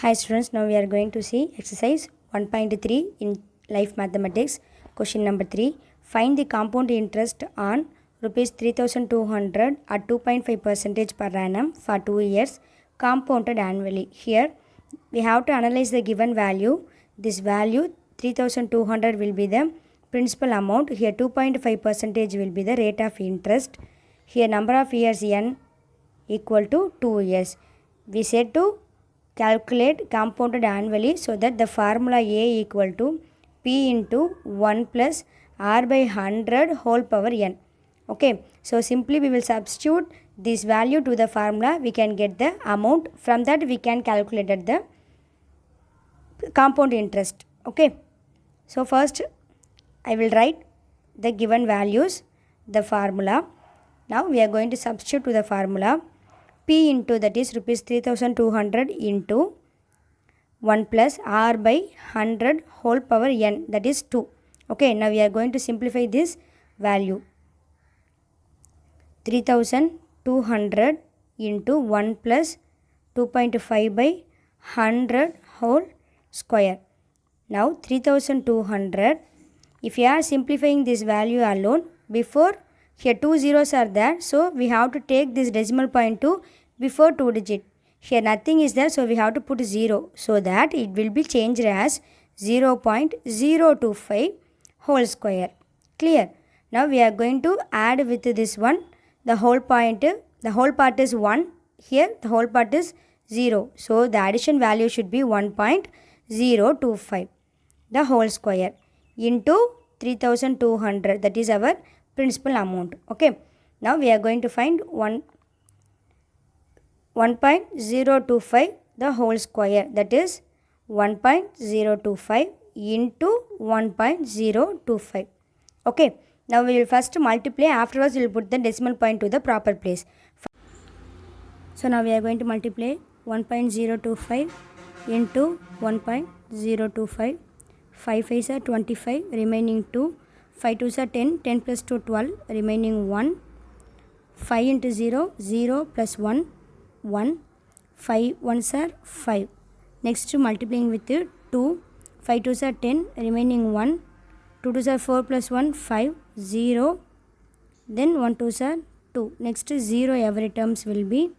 Hi students, now we are going to see exercise 1.3 in life mathematics. Question number 3. Find the compound interest on rupees 3200 at 2.5% per annum for 2 years compounded annually. Here we have to analyze the given value. This value 3200 will be the principal amount. Here 2.5% will be the rate of interest. Here number of years n equal to 2 years. We said to calculate compounded annually, so that the formula A equal to P into 1 plus R by 100 whole power n. Okay, so simply we will substitute this value to the formula. We can get the amount. From that we can calculate the compound interest. Okay, so first I will write the given values, the formula. Now we are going to substitute to the formula. P into, that is rupees 3200 into 1 plus R by 100 whole power n, that is 2. Okay, now we are going to simplify this value. 3200 into 1 plus 2.5 by 100 whole square. Now 3200, if you are simplifying this value alone, before here 2 zeros are there, so we have to take this decimal point to before 2 digit. Here nothing is there, so we have to put 0, so that it will be changed as 0.025 whole square. Clear? Now we are going to add with this one the whole point. The whole part is 1. Here the whole part is 0. So the addition value should be 1.025 the whole square into 3200. That is our principal amount. Okay, now we are going to find 1.025 the whole square, that is 1.025 into 1.025. Okay, now we will first multiply, afterwards we will put the decimal point to the proper place. So now we are going to multiply 1.025 into 1.025. 5 5s are 25, remaining 2. 5 2s are 10, 10 plus 2 12, remaining 1. 5 into 0, 0 plus 1, 1. 5 1s are 5. Next multiplying with 2. 5 2s are 10, remaining 1. 2 2s are 4 plus 1, 5, 0. Then 1 2s are 2. Next 0 every terms will be.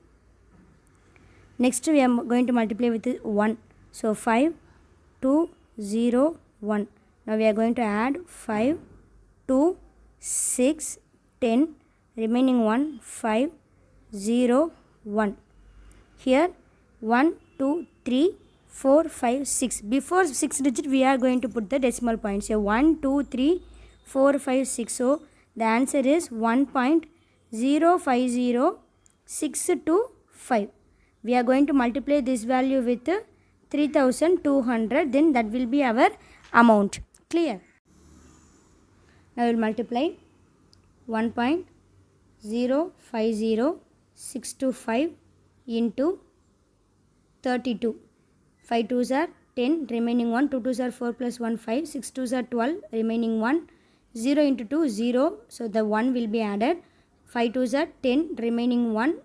Next we are going to multiply with 1. So 5, 2, 0, 1. Now we are going to add 5, 2, 6, 10, remaining 1, 5, 0, 1. Here 1, 2, 3, 4, 5, 6. Before 6 digit we are going to put the decimal points. So 1, 2, 3, 4, 5, 6. So the answer is 1.050625. We are going to multiply this value with 3200, then that will be our amount. Clear? Now we will multiply 1.050625 into 32. 5 2s are 10, remaining 1. 2 2s are 4 plus 1, 5. 6 2s are 12, remaining 1. 0 into 2, 0. So the 1 will be added. 5 2s are 10, remaining 1.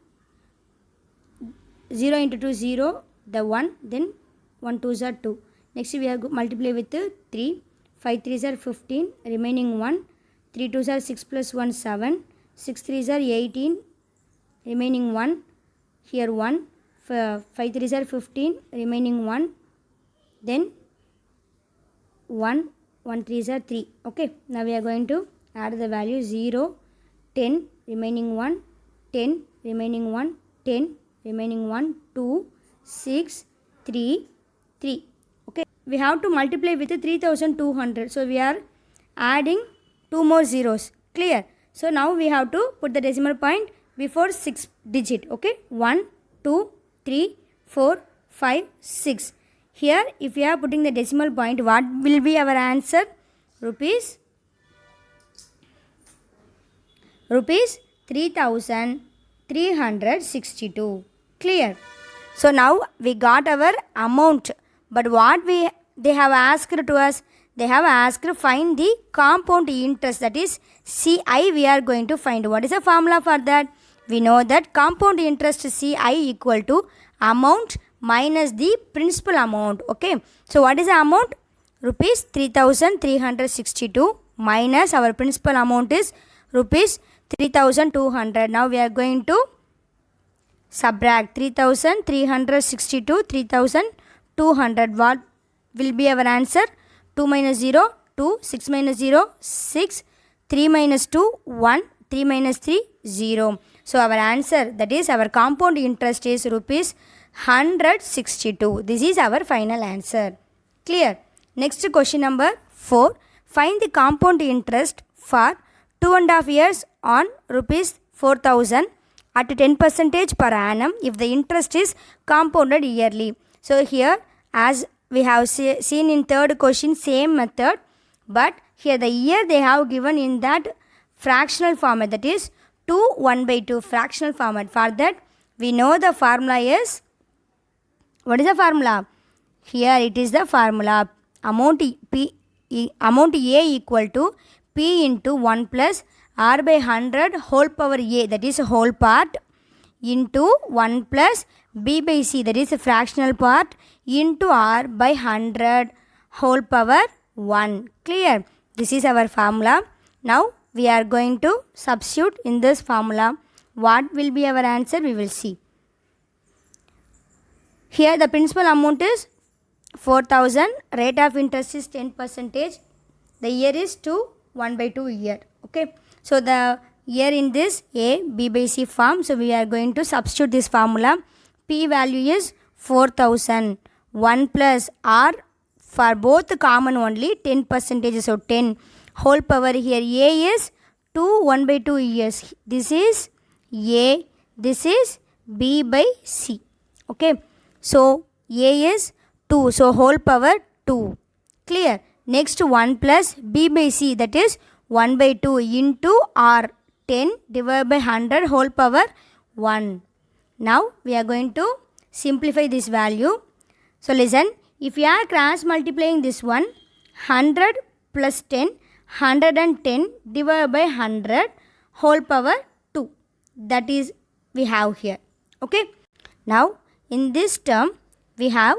0 into 2, 0. The 1, then 1 2s are 2. Next we have multiply with 3. 5 3s are 15, remaining 1. 3 2s are 6 plus 1, 7. 6 3s are 18, remaining 1. Here 1. 5 3s are 15, remaining 1. Then 1 3s are 3. Okay, now we are going to add the value 0, 10, remaining 1, 10, remaining 1, 10, remaining 1, 2, 6, 3, 3. Okay, we have to multiply with 3200. So we are adding 2 more zeros. Clear? So now we have to put the decimal point before 6 digit. Okay, 1, 2, 3, 4, 5, 6. Here if we are putting the decimal point, what will be our answer? Rupees 3362. Clear? So now we got our amount, but what they have asked to us, they have asked find the compound interest, that is CI we are going to find. What is the formula for that? We know that compound interest CI equal to amount minus the principal amount. Okay, so what is the amount? Rupees 3362 minus our principal amount is rupees 3200. Now we are going to subtract 3362 3200. What will be our answer? 2 minus 0 2, 6 minus 0 6, 3 minus 2 1, 3 minus 3 0. So our answer, that is our compound interest, is rupees 162. This is our final answer. Clear? Next question number 4. Find the compound interest for 2.5 years on rupees 4000 at 10% per annum if the interest is compounded yearly. So here, as we have seen in third question, same method, but here the year they have given in that fractional format, that is 2 1 by 2 fractional format. For that we know the formula is, what is the formula? Here it is the formula, amount A equal to P into 1 plus R by 100 whole power A, that is a whole part, into 1 plus B by C, that is a fractional part, into R by 100 whole power 1. Clear? This is our formula. Now we are going to substitute in this formula. What will be our answer? We will see. Here the principal amount is 4000, rate of interest is 10%, the year is 2 1 by 2 year. Okay, so the year in this A B by C form, so we are going to substitute this formula. P value is 4000, 1 plus R for both common only 10%, so 10 whole power. Here A is 2 1 by 2 years, this is A, this is B by C. Okay, so A is 2, so whole power 2. Clear? Next 1 plus B by C, that is 1 by 2 into R, 10 divided by 100 whole power 1. Now we are going to simplify this value. So listen, if you are cross multiplying this one, 100 plus 10, 110 divided by 100 whole power 2. That is we have here. Okay. Now in this term we have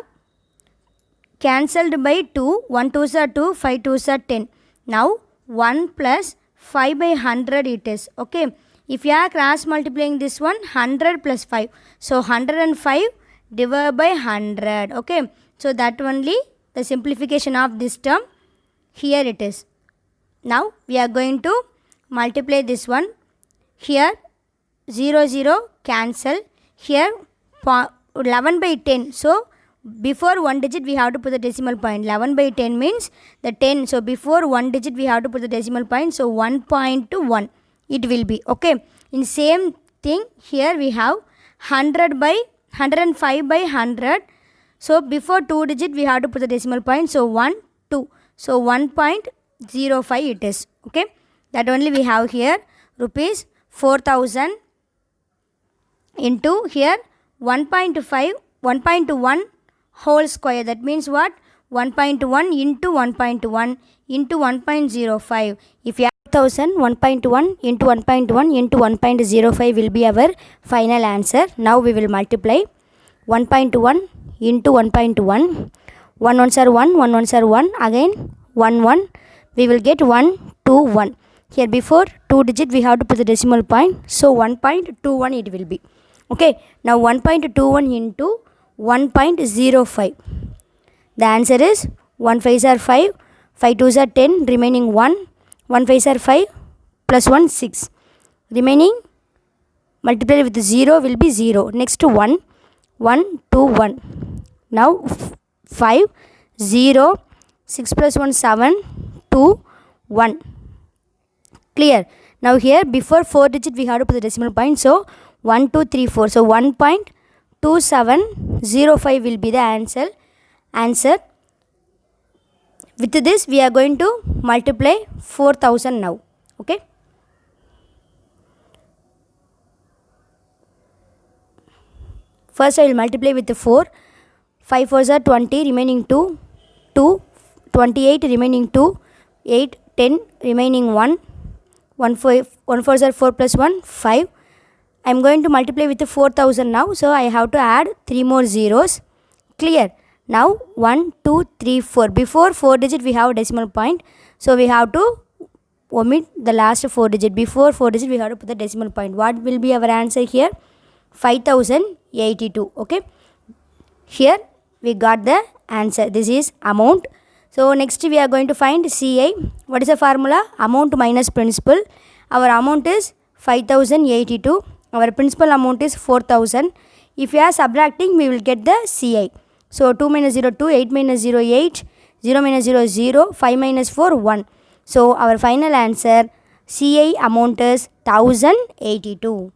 cancelled by 2, 1 2s are 2, 5 2s are 10. Now 1 plus 5 by 100 it is. Okay. If you are cross multiplying this one, 100 plus 5. So 105 divided by 100. Okay. So that only the simplification of this term. Here it is. Now we are going to multiply this one. Here 0 0 cancel. Here 11 by 10. So before one digit we have to put the decimal point. 11 by 10 means the 10. So before one digit we have to put the decimal point. So 1.1 it will be. Okay. In same thing here we have 100 by 105 by 100. So before 2 digit we have to put the decimal point. So 1 2. So 1.05 it is. Okay. That only we have here rupees 4000 into here 1.5 1.1 whole square. That means what? 1.1 into 1.1 into 1.05. If you have 1000, 1.1 into 1.1 into 1.05 will be our final answer. Now we will multiply 1.1 into 1.1. 1 ones are 1, 1 ones are 1, again 1 1. We will get 1 2 1. Here before 2 digit we have to put the decimal point. So 1.21 it will be. Okay. Now 1.21 into 1.05. The answer is 1 5s are 5, 5 2s are 10, remaining 1, 1 5s are 5, plus 1 6. Remaining multiplied with 0 will be 0. Next to 1, 1 2 1. Now 5, 0, 6 plus 1 7, 2, 1. Clear? Now here before 4 digit we have to put the decimal point. So 1 2 3 4. So 1.2705 will be the answer. With this we are going to multiply 4000 now. Okay. First I will multiply with the 4. 5 4s are 20, remaining 2, 2, 28, remaining 2, 8, 10, remaining 1, 1 4s are 4 plus 1, 5. I am going to multiply with the 4000 now. So I have to add 3 more zeros. Clear? Now 1, 2, 3, 4. Before 4 digit we have decimal point. So we have to omit the last 4 digit. Before 4 digit we have to put the decimal point. What will be our answer here? 5082. Okay. Here we got the answer. This is amount. So next we are going to find CI. What is the formula? Amount minus principal. Our amount is 5082. Our principal amount is 4000. If we are subtracting, we will get the CI. So 2 minus 0, 2, 8 minus 0, 8, 0 minus 0, 0, 5 minus 4, 1. So our final answer CI amount is 1082.